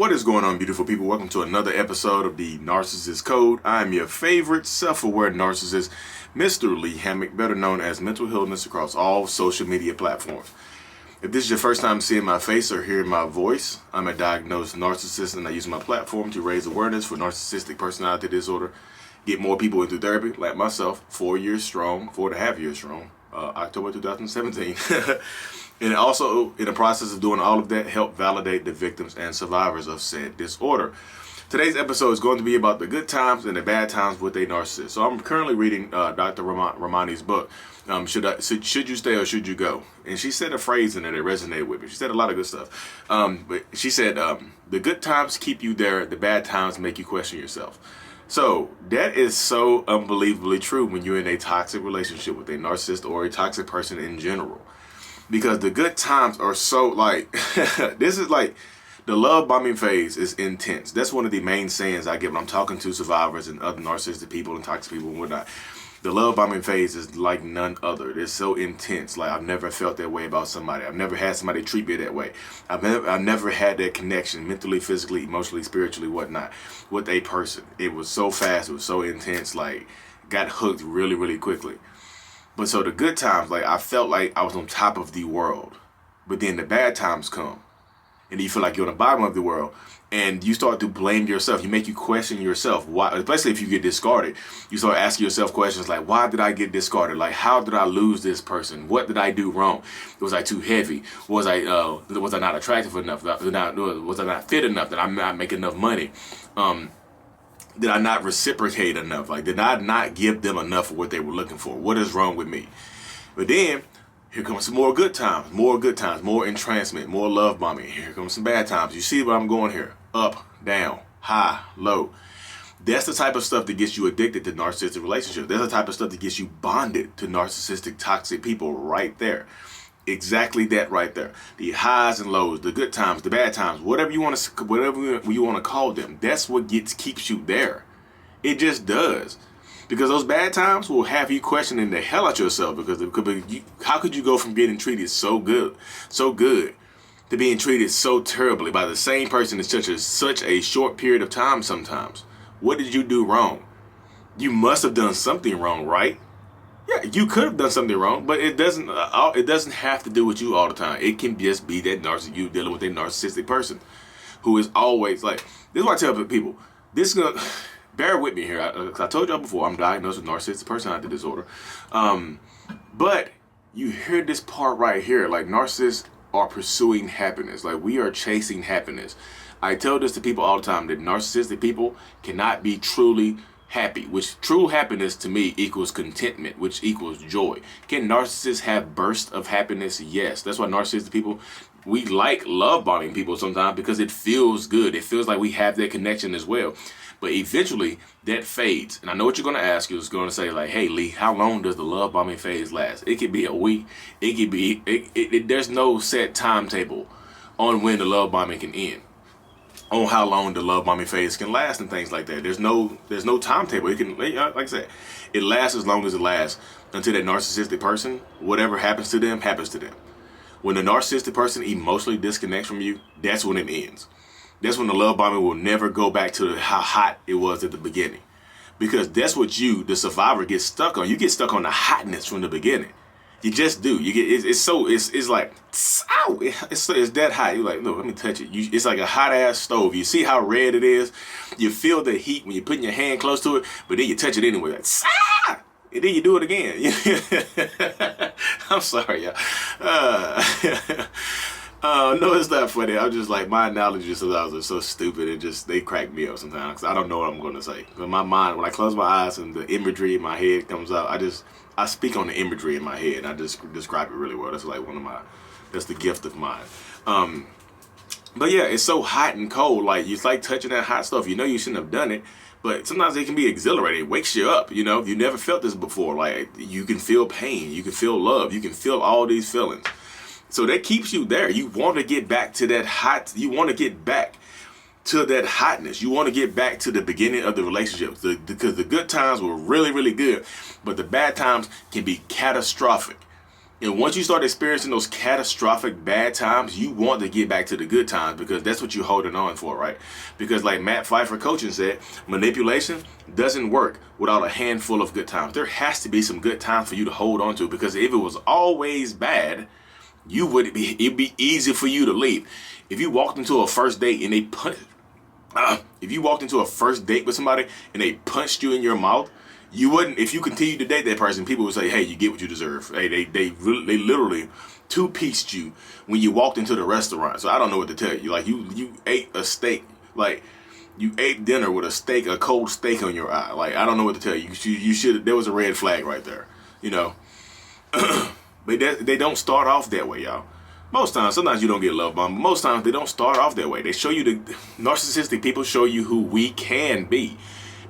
What is going on, beautiful people? Welcome to another episode of the Narcissist Code. I am your favorite self-aware narcissist, Mr. Lee Hammock, better known as Mental Illness across all social media platforms. If this is your first time seeing my face or hearing my voice, I'm a diagnosed narcissist and I use my platform to raise awareness for narcissistic personality disorder, get more people into therapy, like myself, 4.5 years strong, October 2017. And also, in the process of doing all of that, help validate the victims and survivors of said disorder. Today's episode is going to be about the good times and the bad times with a narcissist. So I'm currently reading Dr. Ramani's book, Should You Stay or Should You Go? And she said a phrase in there that resonated with me. She said a lot of good stuff. But she said, the good times keep you there, the bad times make you question yourself. So that is so unbelievably true when you're in a toxic relationship with a narcissist or a toxic person in general. Because the good times are so like, this is like, the love bombing phase is intense. That's one of the main sayings I get when I'm talking to survivors and other narcissistic people and toxic people and whatnot. The love bombing phase is like none other. It's so intense. Like, I've never felt that way about somebody. I've never had somebody treat me that way. I've never had that connection mentally, physically, emotionally, spiritually, whatnot, with a person. It was so fast. It was so intense. Like, got hooked really, really quickly. But so the good times, like, I felt like I was on top of the world. But then the bad times come. And you feel like you're on the bottom of the world. And you start to blame yourself. You make you question yourself. Why, especially if you get discarded. You start asking yourself questions like, why did I get discarded? Like, how did I lose this person? What did I do wrong? Was I too heavy? Was I not attractive enough? Was I not fit enough? Did I not make enough money? Did I not reciprocate enough? Like, did I not give them enough of what they were looking for? What is wrong with me? But then, here comes some more good times, more entrancement, more love bombing. Here comes some bad times. You see where I'm going here? Up, down, high, low. That's the type of stuff that gets you addicted to narcissistic relationships. That's the type of stuff that gets you bonded to narcissistic, toxic people right there. Exactly that right there. The highs and lows, the good times, the bad times, whatever you want to call them. That's what keeps you there. It just does. Because those bad times will have you questioning the hell out yourself. Because how could you go from getting treated so good, to being treated so terribly by the same person in such a short period of time sometimes? What did you do wrong? You must have done something wrong, right? Yeah, you could have done something wrong, but it doesn't have to do with you all the time. It can just be that you dealing with a narcissistic person who is always like, this is what I tell people, bear with me here. I told y'all before, I'm diagnosed with narcissistic personality disorder. But you hear this part right here, like, narcissists are pursuing happiness. Like, we are chasing happiness. I tell this to people all the time, that narcissistic people cannot be truly happy, which true happiness to me equals contentment, which equals joy. Can narcissists have bursts of happiness? Yes. That's why narcissistic people, we like love bombing people sometimes, because it feels good. It feels like we have that connection as well. But eventually that fades. And I know what you're going to ask. You're going to say, like, hey, Lee, how long does the love bombing phase last? It could be a week. It could be, there's no set timetable on when the love bombing can end, on how long the love bombing phase can last and things like that. There's no timetable. It can, like I said, it lasts as long as it lasts until that narcissistic person, whatever happens to them, happens to them. When the narcissistic person emotionally disconnects from you, that's when it ends. That's when the love bombing will never go back to how hot it was at the beginning. Because that's what you, the survivor, get stuck on. You get stuck on the hotness from the beginning. You just do. You get it's like, ow, it's that hot. You're like, no, let me touch it. It's like a hot ass stove. You see how red it is. You feel the heat when you're putting your hand close to it, but then you touch it anyway. Like, and then you do it again. I'm sorry, y'all. No, it's not funny. I'm just like, my analogies sometimes are so stupid and just, they crack me up sometimes because I don't know what I'm going to say. But my mind, when I close my eyes and the imagery in my head comes out, I speak on the imagery in my head and I just describe it really well. That's like that's the gift of mine. But yeah, it's so hot and cold. Like, it's like touching that hot stuff. You know you shouldn't have done it, but sometimes it can be exhilarating. It wakes you up, you know. You never felt this before. Like, you can feel pain. You can feel love. You can feel all these feelings. So that keeps you there. You want to get back to that hot. You want to get back to that hotness. You want to get back to the beginning of the relationship. Because the good times were really, really good. But the bad times can be catastrophic. And once you start experiencing those catastrophic bad times, you want to get back to the good times because that's what you're holding on for, right? Because like Matt Pfeiffer coaching said, manipulation doesn't work without a handful of good times. There has to be some good times for you to hold on to, because if it was always bad, it'd be easy for you to leave. If you walked into a first date and if you walked into a first date with somebody and they punched you in your mouth, you wouldn't. If you continue to date that person, people would say, "Hey, you get what you deserve." Hey, they literally two-pieced you when you walked into the restaurant. So I don't know what to tell you. Like you ate a steak, like you ate dinner with a cold steak on your eye. Like I don't know what to tell you. You should. There was a red flag right there. You know, but they don't start off that way, y'all. Most times, sometimes you don't get love bombed. But most times they don't start off that way. They show you narcissistic people show you who we can be,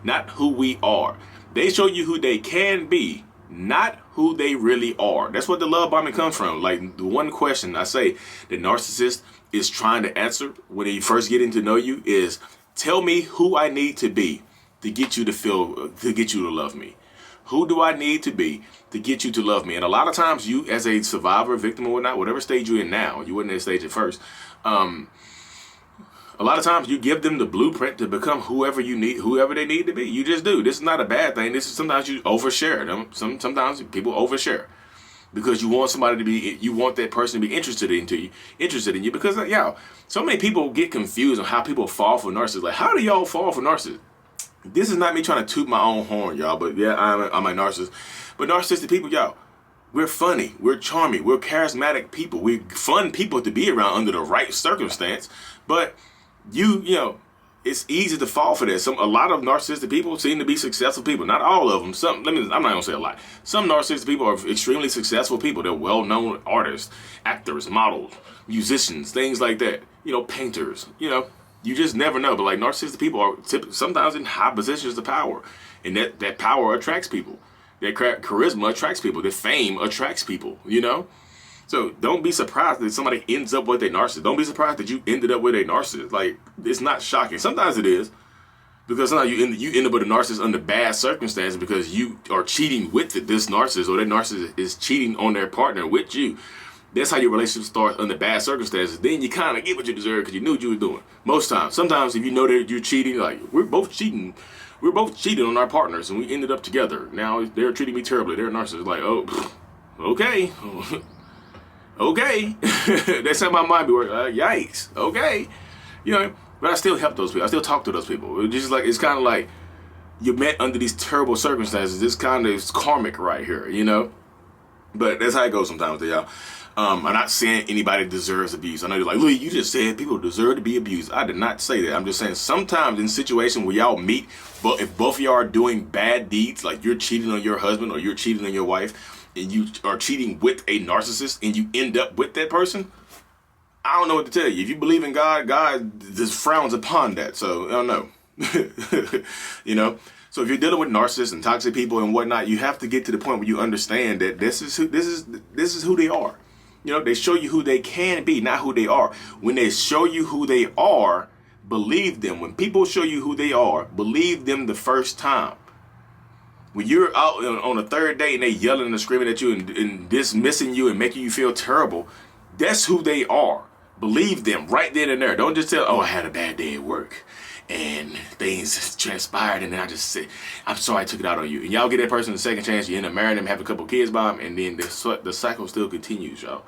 not who we are. They show you who they can be, not who they really are. That's what the love bombing comes from. Like the one question I say the narcissist is trying to answer when they first getting to know you is, tell me who I need to be to get you to love me. Who do I need to be to get you to love me? And a lot of times you, as a survivor, victim or whatnot, whatever stage you're in now, you weren't in that stage at first, a lot of times you give them the blueprint to become whoever they need to be. You just do. This is not a bad thing. This is sometimes you overshare them. Sometimes people overshare because you want that person to be interested in you. Because so many people get confused on how people fall for narcissists. Like, how do y'all fall for narcissists? This is not me trying to toot my own horn, y'all. But yeah, I'm a narcissist. But narcissistic people, y'all, we're funny, we're charming, we're charismatic people. We're fun people to be around under the right circumstance. But you know, it's easy to fall for that. A lot of narcissistic people seem to be successful people. Not all of them. I'm not gonna say a lot. Some narcissistic people are extremely successful people. They're well-known artists, actors, models, musicians, things like that. You know, painters. You know, you just never know. But like narcissistic people are sometimes in high positions of power, and that power attracts people. That charisma attracts people. That fame attracts people. You know. So don't be surprised that somebody ends up with a narcissist. Don't be surprised that you ended up with a narcissist. Like, it's not shocking. Sometimes it is, because sometimes you end up with a narcissist under bad circumstances because you are cheating with this narcissist, or that narcissist is cheating on their partner with you. That's how your relationship starts under bad circumstances. Then you kind of get what you deserve because you knew what you were doing. Most times. Sometimes if you know that you're cheating, like, we're both cheating on our partners and we ended up together. Now they're treating me terribly. They're a narcissist. Like, oh, okay. Okay, that's how my mind be working. Yikes. Okay, you know, but I still help those people. I still talk to those people. It's kind of like you met under these terrible circumstances. This kind of is karmic right here, you know. But that's how it goes sometimes, y'all. I'm not saying anybody deserves abuse. I know you're like, Louis, you just said people deserve to be abused. I did not say that. I'm just saying sometimes in situations where y'all meet, but if both of y'all are doing bad deeds, like you're cheating on your husband or you're cheating on your wife, and you are cheating with a narcissist and you end up with that person, I don't know what to tell you. If you believe in God, God just frowns upon that. So I don't know. You know? So if you're dealing with narcissists and toxic people and whatnot, you have to get to the point where you understand that this is who they are. You know, they show you who they can be, not who they are. When they show you who they are, believe them. When people show you who they are, believe them the first time. When you're out on a third date and they yelling and screaming at you and dismissing you and making you feel terrible, that's who they are. Believe them right then and there. Don't just tell, oh, I had a bad day at work and things transpired and then I just said, I'm sorry I took it out on you. And y'all get that person a second chance, you end up marrying them, have a couple kids by them, and then the cycle still continues, y'all.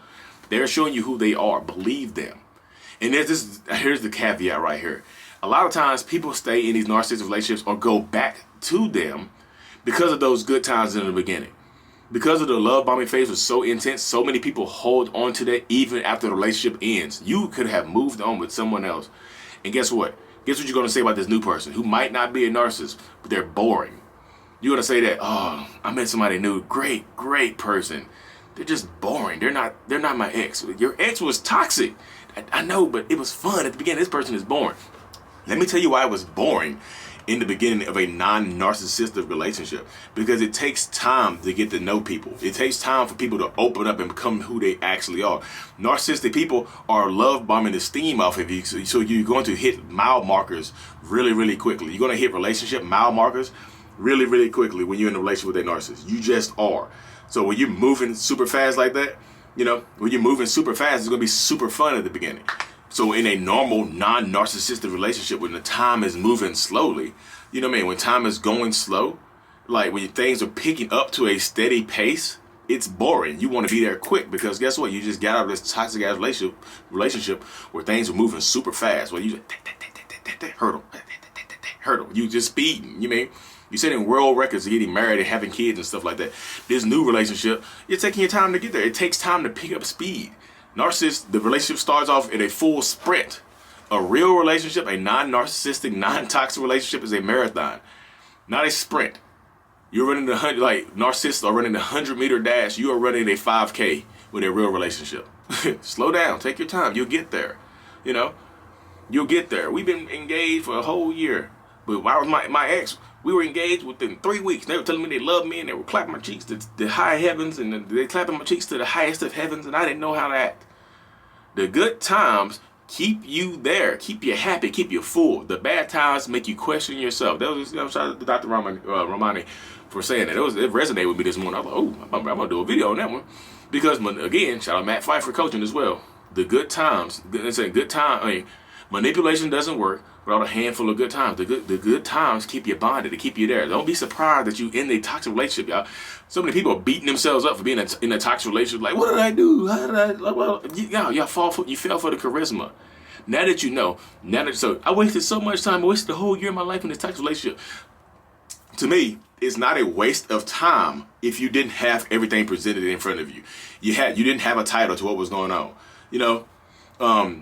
They're showing you who they are. Believe them. And here's the caveat right here. A lot of times people stay in these narcissistic relationships or go back to them because of those good times in the beginning. Because of the love bombing phase was so intense, so many people hold on to that even after the relationship ends. You could have moved on with someone else. And guess what? Guess what you're going to say about this new person who might not be a narcissist, but they're boring. You're going to say that, oh, I met somebody new. Great person. They're just boring. They're not my ex. Your ex was toxic. I know, but it was fun at the beginning. This person is boring. Let me tell you why it was boring in the beginning of a non-narcissistic relationship, because it takes time to get to know people. It takes time for people to open up and become who they actually are. Narcissistic people are love bombing the steam off of you, so you're going to hit mile markers really quickly. You're going to hit relationship mile markers really quickly when you're in a relationship with a narcissist. You just are. So when you're moving super fast like that, you know, when you're moving super fast, it's going to be super fun at the beginning. So in a normal, non-narcissistic relationship, when the time is moving slowly, you know what I mean? When time is going slow, like when things are picking up to a steady pace, it's boring. You want to be there quick because guess what? You just got out of this toxic ass relationship where things are moving super fast. Where you just hurdle. You just speeding. You mean? You're setting world records of getting married and having kids and stuff like that. This new relationship, you're taking your time to get there. It takes time to pick up speed. Narcissist, the relationship starts off in a full sprint. A real relationship, a non-narcissistic, non-toxic relationship is a marathon, not a sprint. You're running the 100, like narcissists are running the 100-meter dash. You are running a 5K with a real relationship. Slow down, take your time. You'll get there. You know, you'll get there. We've been engaged for a whole year, but I was my ex. We were engaged within 3 weeks. They were telling me they loved me and they were clapping my cheeks to the high heavens and they clapping my cheeks to the highest of heavens, and I didn't know how to act. The good times keep you there, keep you happy, keep you full. The bad times make you question yourself. That was, shout out to Dr. Ramani for saying that. It resonated with me this morning. I was like, oh, I'm gonna do a video on that one. Because again, shout out Matt Fife for coaching as well. The good times, manipulation doesn't work without a handful of good times. The good times keep you bonded, they keep you there. Don't be surprised that you in a toxic relationship, y'all. So many people are beating themselves up for being in a toxic relationship. Like, what did I do? How did I? Well, y'all fell for the charisma. Now that you know, so I wasted so much time. I wasted the whole year of my life in this toxic relationship. To me, it's not a waste of time if you didn't have everything presented in front of you. You didn't have a title to what was going on. You know,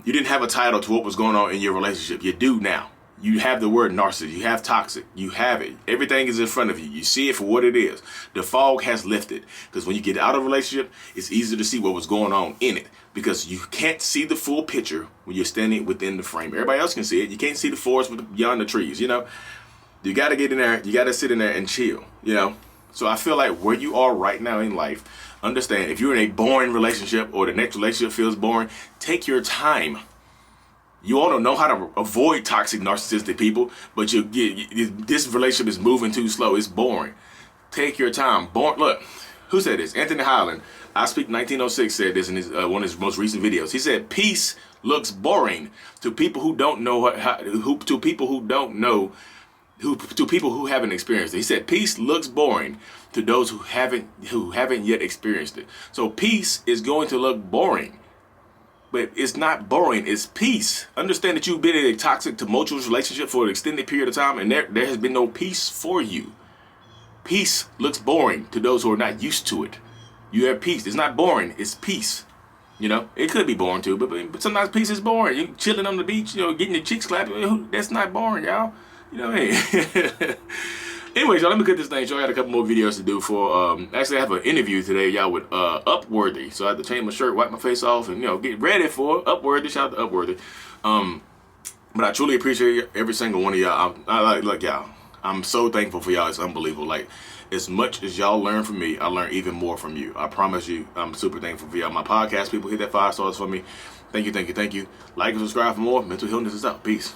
you didn't have a title to what was going on in your relationship. You do now. You have the word narcissist. You have toxic. You have it. Everything is in front of you. You see it for what it is. The fog has lifted. Because when you get out of a relationship, it's easier to see what was going on in it. Because you can't see the full picture when you're standing within the frame. Everybody else can see it. You can't see the forest beyond the trees, you know. You got to get in there. You got to sit in there and chill, you know. So I feel like where you are right now in life, understand if you're in a boring relationship or the next relationship feels boring, take your time. You ought to know how to avoid toxic narcissistic people, but this relationship is moving too slow. It's boring. Take your time. Look, who said this? Anthony Highland, I Speak 1906, said this in one of his most recent videos. He said, peace looks boring to people who don't know to people who haven't experienced it. He said, peace looks boring to those who haven't yet experienced it. So peace is going to look boring. But it's not boring, it's peace. Understand that you've been in a toxic, tumultuous relationship for an extended period of time and there has been no peace for you. Peace looks boring to those who are not used to it. You have peace. It's not boring, it's peace. You know, it could be boring too, but sometimes peace is boring. You chilling on the beach, you know, getting your cheeks clapped. That's not boring, y'all. You know what I mean? Anyways, y'all, let me cut this thing short. I got a couple more videos to do for, actually I have an interview today, y'all, with Upworthy. So I had to change my shirt, wipe my face off, and, you know, get ready for Upworthy. Shout out to Upworthy. But I truly appreciate every single one of y'all. Look, y'all, I'm so thankful for y'all. It's unbelievable. Like, as much as y'all learn from me, I learn even more from you. I promise you, I'm super thankful for y'all. My podcast people, hit that 5 stars for me. Thank you, thank you, thank you. Like and subscribe for more. Mental Healness is out. Peace.